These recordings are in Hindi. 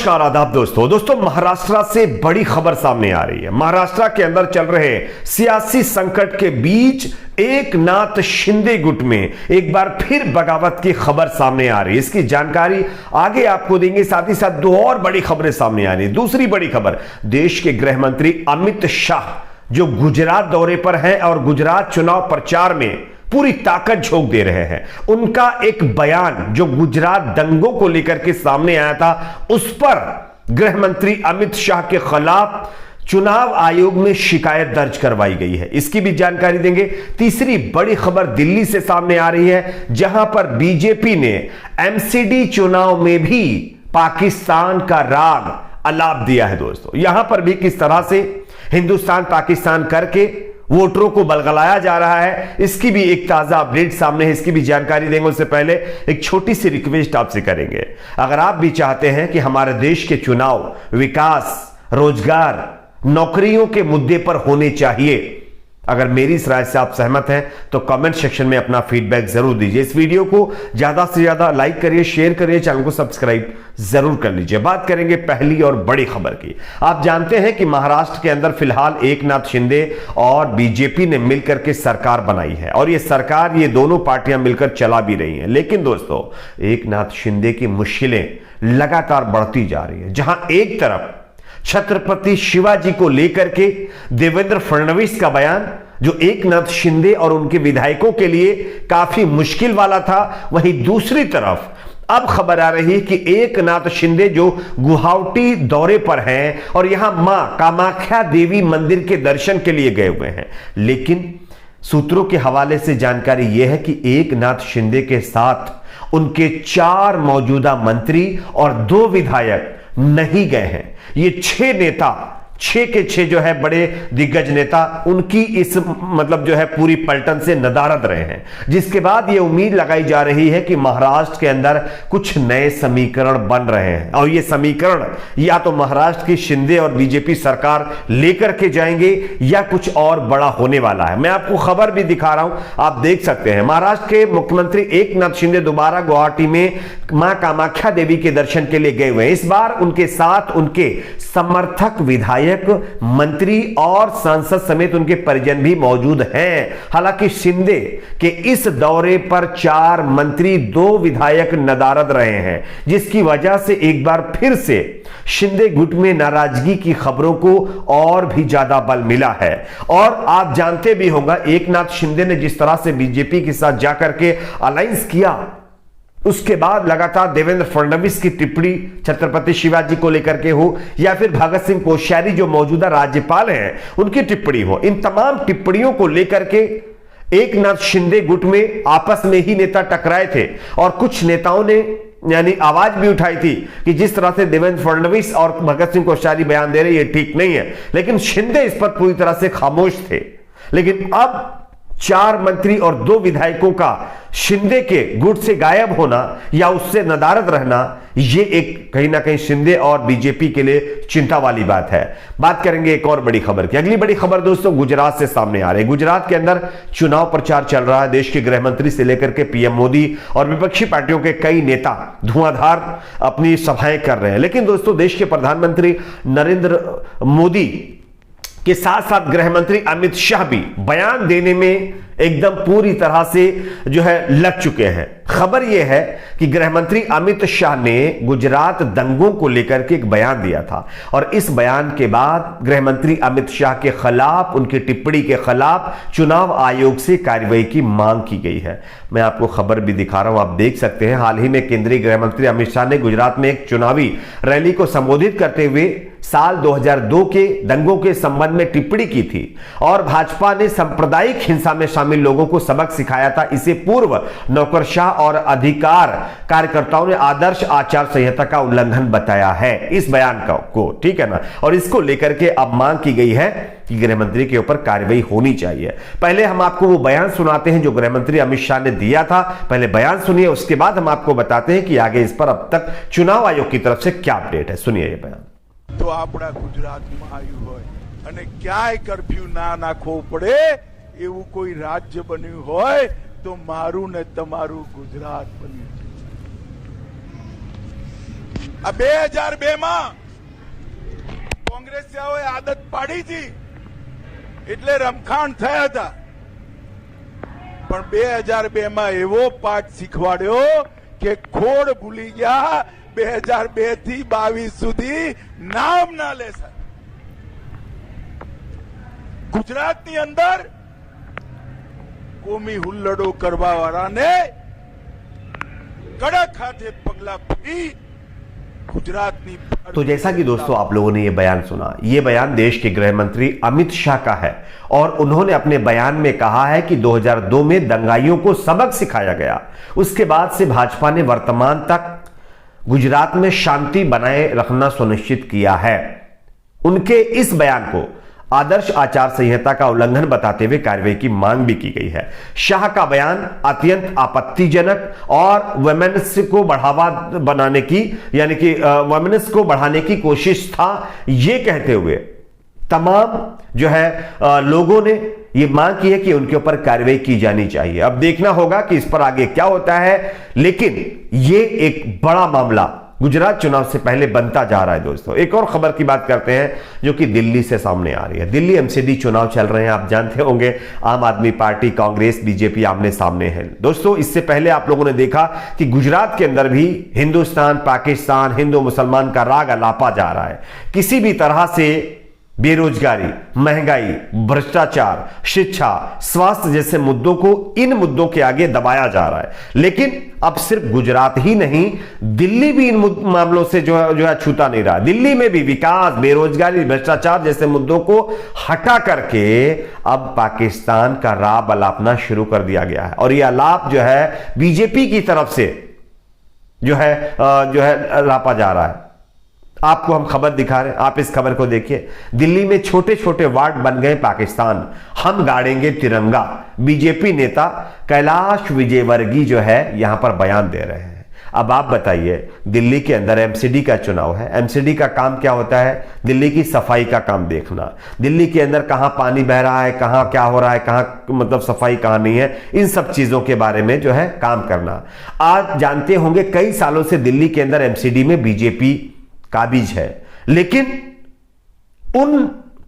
नमस्कार आदाब दोस्तों महाराष्ट्र से बड़ी खबर सामने आ रही है। महाराष्ट्र के अंदर चल रहे सियासी संकट के बीच एकनाथ शिंदे गुट में एक बार फिर बगावत की खबर सामने आ रही है। इसकी जानकारी आगे आपको देंगे। साथ ही साथ दो और बड़ी खबरें सामने आ रही है। दूसरी बड़ी खबर, देश के गृह मंत्री अमित शाह जो गुजरात दौरे पर हैं और गुजरात चुनाव प्रचार में पूरी ताकत झोंक दे रहे हैं। उनका एक बयान जो गुजरात दंगों को लेकर के सामने आया था, उस पर गृह मंत्री अमित शाह के खिलाफ चुनाव आयोग में शिकायत दर्ज करवाई गई है। इसकी भी जानकारी देंगे। तीसरी बड़ी खबर दिल्ली से सामने आ रही है, जहां पर बीजेपी ने एमसीडी चुनाव में भी पाकिस्तान का राग अलाप दिया है। दोस्तों यहां पर भी किस तरह से हिंदुस्तान पाकिस्तान करके वोटरों को बलगलाया जा रहा है, इसकी भी एक ताजा अपडेट सामने है। इसकी भी जानकारी देंगे। उससे पहले एक छोटी सी रिक्वेस्ट आपसे करेंगे। अगर आप भी चाहते हैं कि हमारे देश के चुनाव विकास, रोजगार, नौकरियों के मुद्दे पर होने चाहिए, अगर मेरी इस राय से आप सहमत हैं तो कमेंट सेक्शन में अपना फीडबैक जरूर दीजिए। इस वीडियो को ज्यादा से ज्यादा लाइक करिए, शेयर करिए, चैनल को सब्सक्राइब जरूर कर लीजिए। बात करेंगे पहली और बड़ी खबर की। आप जानते हैं कि महाराष्ट्र के अंदर फिलहाल एकनाथ शिंदे और बीजेपी ने मिलकर के सरकार बनाई है और ये सरकार, ये दोनों पार्टियां मिलकर चला भी रही हैं। लेकिन दोस्तों एकनाथ शिंदे की मुश्किलें लगातार बढ़ती जा रही है। जहां एक तरफ छत्रपति शिवाजी को लेकर के देवेंद्र फडणवीस का बयान जो एकनाथ शिंदे और उनके विधायकों के लिए काफी मुश्किल वाला था, वहीं दूसरी तरफ अब खबर आ रही है कि एकनाथ शिंदे जो गुवाहाटी दौरे पर हैं और यहां मां कामाख्या देवी मंदिर के दर्शन के लिए गए हुए हैं। लेकिन सूत्रों के हवाले से जानकारी यह है कि एकनाथ शिंदे के साथ उनके 4 मौजूदा मंत्री और 2 विधायक नहीं गए हैं। ये 6 नेता, 6 के 6 जो है बड़े दिग्गज नेता, उनकी इस मतलब जो है पूरी पलटन से नदारद रहे हैं। जिसके बाद ये उम्मीद लगाई जा रही है कि महाराष्ट्र के अंदर कुछ नए समीकरण बन रहे हैं और ये समीकरण या तो महाराष्ट्र की शिंदे और बीजेपी सरकार लेकर के जाएंगे या कुछ और बड़ा होने वाला है। मैं आपको खबर भी दिखा रहा हूं, आप देख सकते हैं। महाराष्ट्र के मुख्यमंत्री एकनाथ शिंदे दोबारा गुवाहाटी में मां कामाख्या देवी के दर्शन के लिए गए हुए हैं। इस बार उनके साथ उनके समर्थक, विधायक, मंत्री और सांसद समेत उनके परिजन भी मौजूद हैं। हालांकि शिंदे के इस दौरे पर 4 मंत्री, 2 विधायक नदारद रहे हैं, जिसकी वजह से एक बार फिर से शिंदे गुट में नाराजगी की खबरों को और भी ज्यादा बल मिला है। और आप जानते भी होंगे एकनाथ शिंदे ने जिस तरह से बीजेपी के साथ जाकर के अलायंस किया, उसके बाद लगातार देवेंद्र फडणवीस की टिप्पणी छत्रपति शिवाजी को लेकर के हो या फिर भगत सिंह कोश्यारी जो मौजूदा राज्यपाल हैं उनकी टिप्पणी हो, इन तमाम टिप्पणियों को लेकर के एकनाथ शिंदे गुट में आपस में ही नेता टकराए थे और कुछ नेताओं ने यानी आवाज भी उठाई थी कि जिस तरह से देवेंद्र फडणवीस और भगत सिंह कोश्यारी बयान दे रहे ये ठीक नहीं है। लेकिन शिंदे इस पर पूरी तरह से खामोश थे। लेकिन अब 4 मंत्री और 2 विधायकों का शिंदे के गुट से गायब होना या उससे नदारद रहना, यह एक कहीं ना कहीं शिंदे और बीजेपी के लिए चिंता वाली बात है। बात करेंगे एक और बड़ी खबर की। अगली बड़ी खबर दोस्तों गुजरात से सामने आ रही है। गुजरात के अंदर चुनाव प्रचार चल रहा है। देश के गृह मंत्री से लेकर के पीएम मोदी और विपक्षी पार्टियों के कई नेता धुआंधार अपनी सभाएं कर रहे हैं। लेकिन दोस्तों देश के प्रधानमंत्री नरेंद्र मोदी के साथ साथ गृह मंत्री अमित शाह भी बयान देने में एकदम पूरी तरह से जो है लग चुके हैं। खबर यह है कि गृह मंत्री अमित शाह ने गुजरात दंगों को लेकर के एक बयान दिया था और इस बयान के बाद गृह मंत्री अमित शाह के खिलाफ, उनकी टिप्पणी के खिलाफ चुनाव आयोग से कार्रवाई की मांग की गई है। मैं आपको खबर भी दिखा रहा हूं, आप देख सकते हैं। हाल ही में केंद्रीय गृह मंत्री अमित शाह ने गुजरात में एक चुनावी रैली को संबोधित करते हुए साल 2002 के दंगों के संबंध में टिप्पणी की थी और भाजपा ने सांप्रदायिक हिंसा में शामिल लोगों को सबक सिखाया था। इसे पूर्व नौकरशाह और अधिकार कार्यकर्ताओं ने आदर्श आचार संहिता का उल्लंघन बताया है इस बयान को, ठीक है ना। और इसको लेकर के अब मांग की गई है कि गृह मंत्री के ऊपर कार्रवाई होनी चाहिए। पहले हम आपको वो बयान सुनाते हैं जो गृह मंत्री अमित शाह ने दिया था। पहले बयान सुनिए, उसके बाद हम आपको बताते हैं कि आगे इस पर अब तक चुनाव आयोग की तरफ से क्या अपडेट है। सुनिए ये बयान। तो આપણા ગુજરાતમાં આવ્યું હોય અને ક્યાંય કર્ફ્યુ ના નાખવો પડે એવું કોઈ રાજ્ય બન્યું હોય તો મારું ને તમારું ગુજરાત બન્યું છે। આ 2002 માં કોંગ્રેસીઓએ આદત પાડી હતી એટલે રમખાણ થયા હતા, પણ 2002 માં એવો પાઠ શીખવાડ્યો કે ખોડ ભૂલી ગયા, 2002 થી 22 સુધી નામ ના લેશે. ગુજરાતની અંદર કોમી હુલ્લડો કરવા વાળાને કડક હાથે પગલા ભરી गुजरात. तो जैसा कि दोस्तों आप लोगों ने ये बयान सुना, ये बयान देश के गृह मंत्री अमित शाह का है और उन्होंने अपने बयान में कहा है कि 2002 में दंगाइयों को सबक सिखाया गया, उसके बाद से भाजपा ने वर्तमान तक गुजरात में शांति बनाए रखना सुनिश्चित किया है. उनके इस बयान को आदर्श आचार संहिता का उल्लंघन बताते हुए कार्रवाई की मांग भी की गई है. शाह का बयान अत्यंत आपत्तिजनक और वुमेन्स को बढ़ावा बनाने की, यानी कि वुमेन्स को बढ़ाने की कोशिश था, यह कहते हुए तमाम जो है लोगों ने यह मांग की है कि उनके ऊपर कार्रवाई की जानी चाहिए. अब देखना होगा कि इस पर आगे क्या होता है, लेकिन यह एक बड़ा मामला गुजरात चुनाव से पहले बनता जा रहा है. दोस्तों एक और खबर की बात करते हैं जो कि दिल्ली से सामने आ रही है. दिल्ली एमसीडी चुनाव चल रहे हैं, आप जानते होंगे आम आदमी पार्टी, कांग्रेस, बीजेपी आमने सामने है. दोस्तों इससे पहले आप लोगों ने देखा कि गुजरात के अंदर भी हिंदुस्तान पाकिस्तान, हिंदू मुसलमान का राग अलापा जा रहा है. किसी भी तरह से बेरोजगारी, महंगाई, भ्रष्टाचार, शिक्षा, स्वास्थ्य जैसे मुद्दों को, इन मुद्दों के आगे दबाया जा रहा है. लेकिन अब सिर्फ गुजरात ही नहीं, दिल्ली भी इन मामलों से जो है छूता नहीं रहा. दिल्ली में भी विकास, बेरोजगारी, भ्रष्टाचार जैसे मुद्दों को हटा करके अब पाकिस्तान का राग अलापना शुरू कर दिया गया है. और यह अलाप जो है बीजेपी की तरफ से जो है लापा जा रहा है. आपको हम खबर दिखा रहे हैं, आप इस खबर को देखिए. दिल्ली में छोटे छोटे वार्ड बन गए पाकिस्तान, हम गाड़ेंगे तिरंगा. बीजेपी नेता कैलाश विजयवर्गीय जो है यहां पर बयान दे रहे हैं. अब आप बताइए, दिल्ली के अंदर एमसीडी का चुनाव है. एमसीडी का काम क्या होता है? दिल्ली की सफाई का काम देखना. दिल्ली के अंदर कहां पानी बह रहा है, कहां क्या हो रहा है, कहां मतलब सफाई कहां नहीं है, इन सब चीजों के बारे में जो है काम करना. आज जानते होंगे कई सालों से दिल्ली के अंदर एमसीडी में बीजेपी काबिज है, लेकिन उन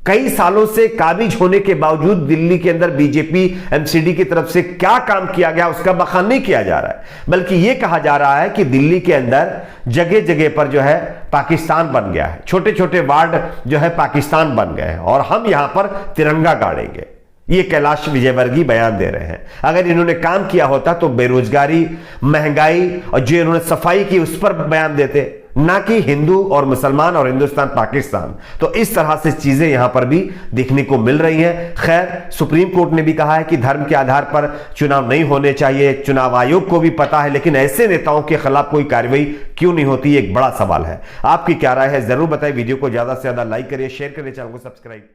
कई सालों से काबिज होने के बावजूद दिल्ली के अंदर बीजेपी एमसीडी की तरफ से क्या काम किया गया उसका बखान नहीं किया जा रहा है, बल्कि यह कहा जा रहा है कि दिल्ली के अंदर जगह जगह पर जो है पाकिस्तान बन गया है. छोटे छोटे वार्ड जो है पाकिस्तान बन गए हैं और हम यहां पर तिरंगा गाड़ेंगे. ये कैलाश विजयवर्गीय बयान दे रहे हैं. अगर इन्होंने काम किया होता तो बेरोजगारी, महंगाई और जो इन्होंने सफाई की उस पर बयान देते, ना कि हिंदू और मुसलमान और हिंदुस्तान पाकिस्तान. तो इस तरह से चीजें यहां पर भी देखने को मिल रही हैं. खैर, सुप्रीम कोर्ट ने भी कहा है कि धर्म के आधार पर चुनाव नहीं होने चाहिए. चुनाव आयोग को भी पता है, लेकिन ऐसे नेताओं के खिलाफ कोई कार्रवाई क्यों नहीं होती, एक बड़ा सवाल है. आपकी क्या राय है जरूर बताइए. वीडियो को ज्यादा से ज्यादा लाइक करिए, शेयर करिए, चैनल को सब्सक्राइब